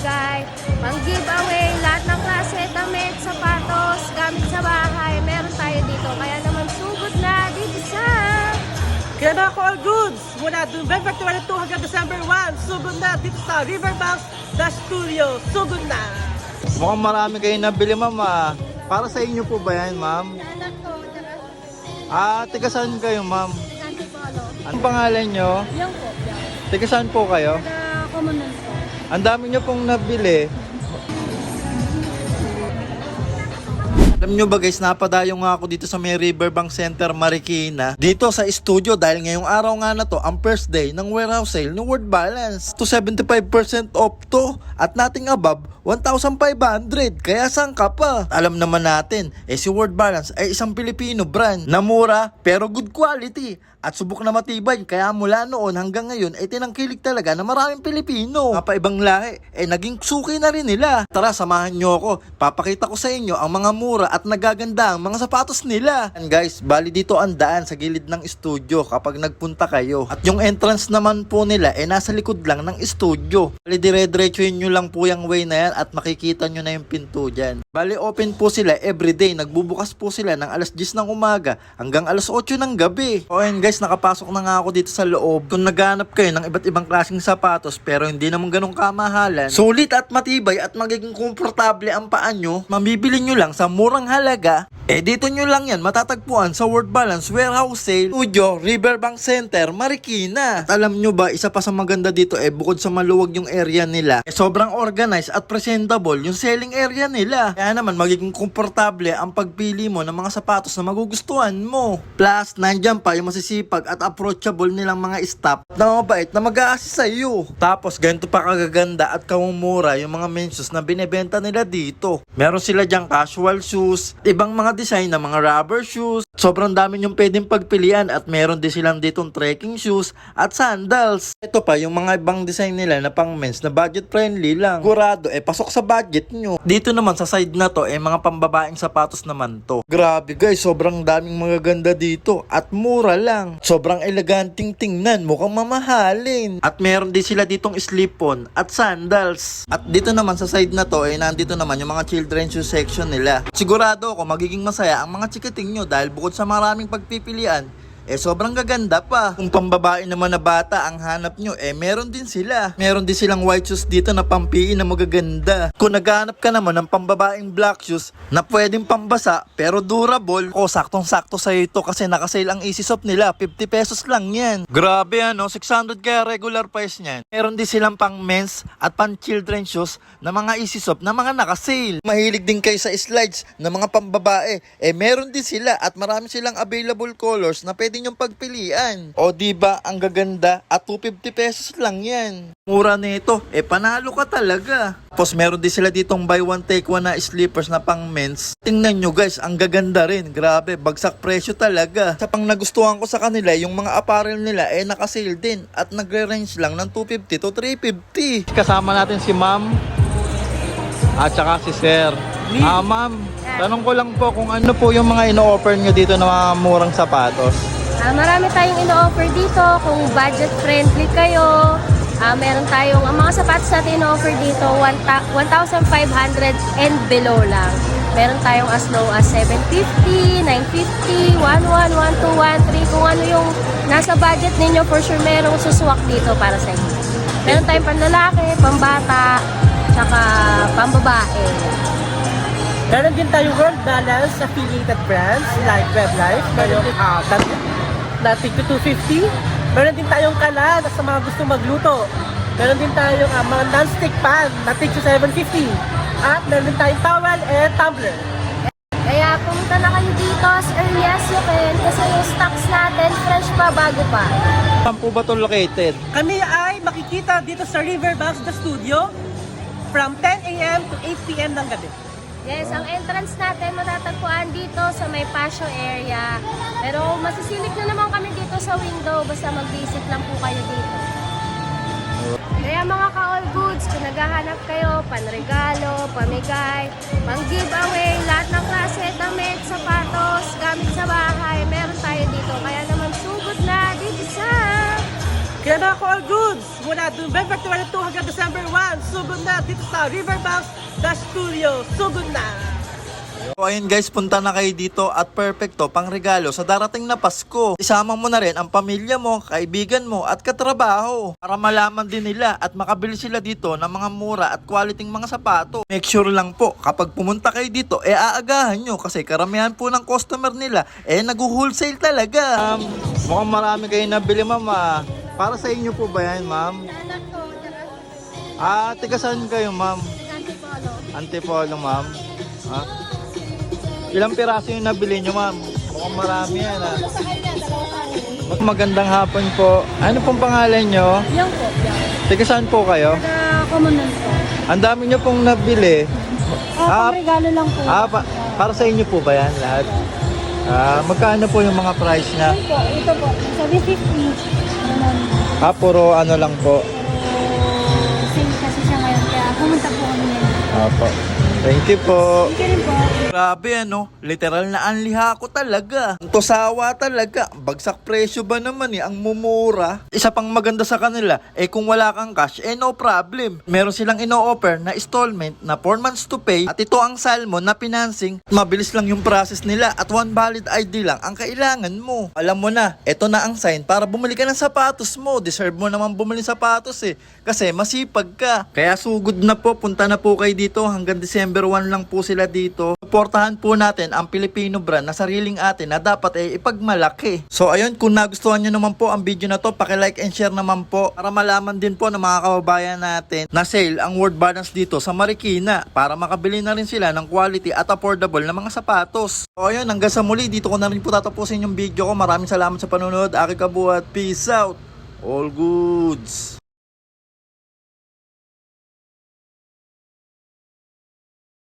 pamigay, pang giveaway, lahat ng klase, damit, sapatos, gamit sa bahay, meron tayo dito. Kaya naman sugod na dito sa... Kaya mga all goods, mula November 22 hanggang December 1, sugod na dito sa Riverbanks The Studio. Sugod na! Mukhang marami kayo nabili, ma'am. Para sa inyo po ba yan, ma'am? Anak ko, tsaka Tiga saan kayo, ma'am? Antipolo. Ano pangalan nyo? Yan po, yan. Tiga saan po kayo? Commonwealth po. Ang dami nyo pong nabili. Alam nyo ba guys, napadayo nga ako dito sa may Riverbank Center, Marikina. Dito sa studio dahil ngayong araw nga na to, ang first day ng warehouse sale ng World Balance. To 75% off to at nothing above 1,500. Kaya saan ka pa? Alam naman natin, si World Balance ay isang Pilipino brand na mura pero good quality. At subok na matibay, kaya mula noon hanggang ngayon ay tinangkilik talaga na maraming Pilipino. Kapaibang lahi, naging suki na rin nila. Tara, samahan nyo ako. Papakita ko sa inyo ang mga mura at nagaganda ang mga sapatos nila. And guys, bali dito ang daan sa gilid ng studio kapag nagpunta kayo. At yung entrance naman po nila nasa likod lang ng studio. Bali dire-diretsuhin nyo lang po yung way na yan at makikita nyo na yung pinto dyan. Bali open po sila everyday. Nagbubukas po sila ng alas 10 ng umaga hanggang alas 8 ng gabi. O and guys, nakapasok na nga ako dito sa loob. Kung naghanap kayo ng iba't ibang klaseng sapatos pero hindi naman ganun kamahalan, sulit at matibay at magiging komportable ang paa nyo, mabibili nyo lang sa murang halaga. Dito nyo lang yan matatagpuan sa World Balance Warehouse Sale Studio, Riverbank Center, Marikina. At alam nyo ba, isa pa sa maganda dito bukod sa maluwag yung area nila, sobrang organized at presentable yung selling area nila. Kaya naman magiging komportable ang pagpili mo ng mga sapatos na magugustuhan mo. Plus, nandyan pa yung masisipag at approachable nilang mga staff na mabait na mag-a-assist sa iyo. Tapos, ganito pa kagaganda at kamumura yung mga men's shoes na binebenta nila dito. Meron sila dyang casual shoes, ibang mga design na mga rubber shoes. Sobrang dami yung pwedeng pagpilian at meron din silang ditong trekking shoes at sandals. Ito pa yung mga ibang design nila na pang men's na budget friendly lang. Sigurado pasok sa budget nyo. Dito naman sa side na to mga pambabaeng sapatos naman to. Grabe guys, sobrang daming magaganda dito at mura lang. Sobrang eleganting tingnan, mukhang mamahalin. At meron din sila ditong slip-on at sandals. At dito naman sa side na to nandito naman yung mga children shoe section nila. Sigurado ako magiging masaya ang mga chikating nyo dahil bukod sa maraming pagpipilian, sobrang gaganda pa. Kung pambabae naman na bata ang hanap nyo, meron din sila. Meron din silang white shoes dito na pampiin na magaganda. Kung naghanap ka naman ng pambabaeng black shoes na pwedeng pambasa pero durable, saktong-sakto sa'yo ito kasi nakasale ang Easy Soft nila. 50 pesos lang yan. Grabe 600 kaya regular price niyan. Meron din silang pang men's at pang children shoes na mga Easy Soft na mga nakasale. Mahilig din kayo sa slides na mga pambabae, meron din sila at marami silang available colors na pwede yung pagpilian. O diba, ang gaganda at 250 pesos lang yan. Mura nito, panalo ka talaga. Tapos meron din sila ditong buy one take one na slippers na pang men's. Tingnan nyo guys, ang gaganda rin. Grabe, bagsak presyo talaga. Sa pang nagustuhan ko sa kanila, yung mga apparel nila nakasale din at nagre-range lang ng 250 to 350. Kasama natin si ma'am at saka si sir. Ma'am, tanong ko lang po kung ano po yung mga ino-offer nyo dito na mga murang sapatos. Marami tayong ino-offer dito. Kung budget friendly kayo, meron tayong, ang mga sapatos natin ino-offer dito, 1,500 and below lang. Meron tayong as low as 750, 950, 11, 12, 13. Kung ano yung nasa budget ninyo, for sure merong suswak dito para sa inyo. Meron tayong panlalaki, pambata, tsaka pambabae. Meron din tayong World Balance affiliated brands like WebLife. Meron din natin 250. Meron din tayong kalan sa mga gusto magluto. Meron din tayong mga non-stick pan na 750. At meron din tayong towel and tumbler. Kaya pumunta na kayo dito as early as you can kasi yung stocks natin fresh pa, bago pa. Saan po ba ito located? Kami ay makikita dito sa Riverbanks The Studio from 10 a.m. to 8 p.m. ng gabi. Yes, ang entrance natin matatagpuan dito sa may patio area. Pero masisilip na naman kami dito sa window, basta mag-visit lang po kayo dito. Kaya mga ka-all goods, kung naghahanap kayo, panregalo, pamigay, pang-giveaway, lahat ng klase, damit, sapatos, gamit sa bahay, meron tayo dito. Kaya naman sugod na dito sa... Kaya mga ka-all goods, mula November 22 hanggang December 1. Sugod na dito sa Riverbanks The Studio. Sugod na! So ayun guys, punta na kayo dito at perfecto pang regalo sa darating na Pasko. Isama mo na rin ang pamilya mo, kaibigan mo at katrabaho para malaman din nila at makabili sila dito ng mga mura at quality mga sapato. Make sure lang po kapag pumunta kayo dito, aagahan nyo kasi karamihan po ng customer nila nag-wholesale talaga. Mukhang marami kayo nabili ma'am. Para sa inyo po ba yan ma'am? Anak ko, Tiga saan kayo ma'am? Antipolo. Antipolo ma'am. Ilang piraso yung nabili nyo, ma'am? Mukhang marami yan, Sa kanya, dalawa sa akin. Magandang hapon po. Ano pong pangalan nyo? Yang po, yang. Tiga saan po kayo? Commandant po. Ang dami nyo pong nabili. Pang regalo lang po. Para sa inyo po ba yan lahat? Magkano po yung mga price niya? Ito po, ito po. Sabi 50. Ganun. Puro ano lang po. Sale kasi siya ngayon, kaya pumunta po kami ngayon. Apo. Thank you po. Thank you rin po. Grabe literal na anliha ko talaga. Ang tosawa talaga. Bagsak presyo ba naman ang mumura. Isa pang maganda sa kanila, kung wala kang cash, no problem. Meron silang ino-offer na installment na 4 months to pay at ito ang Salmon na financing. Mabilis lang yung process nila at one valid ID lang ang kailangan mo. Alam mo na, ito na ang sign para bumili ka ng sapatos mo. Deserve mo naman bumili ng sapatos kasi masipag ka. Kaya sugod na po, punta na po kayo dito hanggang December 1 lang po sila dito. Suportahan po natin ang Filipino brand na sariling atin na dapat ipagmalaki. So ayun, kung nagustuhan nyo naman po ang video na to, paki-like and share naman po para malaman din po ng mga kababayan natin na sale ang World Balance dito sa Marikina para makabili na rin sila ng quality at affordable na mga sapatos. So ayun, hanggang sa muli, dito ko na rin po tatapusin yung video ko. Maraming salamat sa panonood. Aki Kabuhat, peace out. All goods.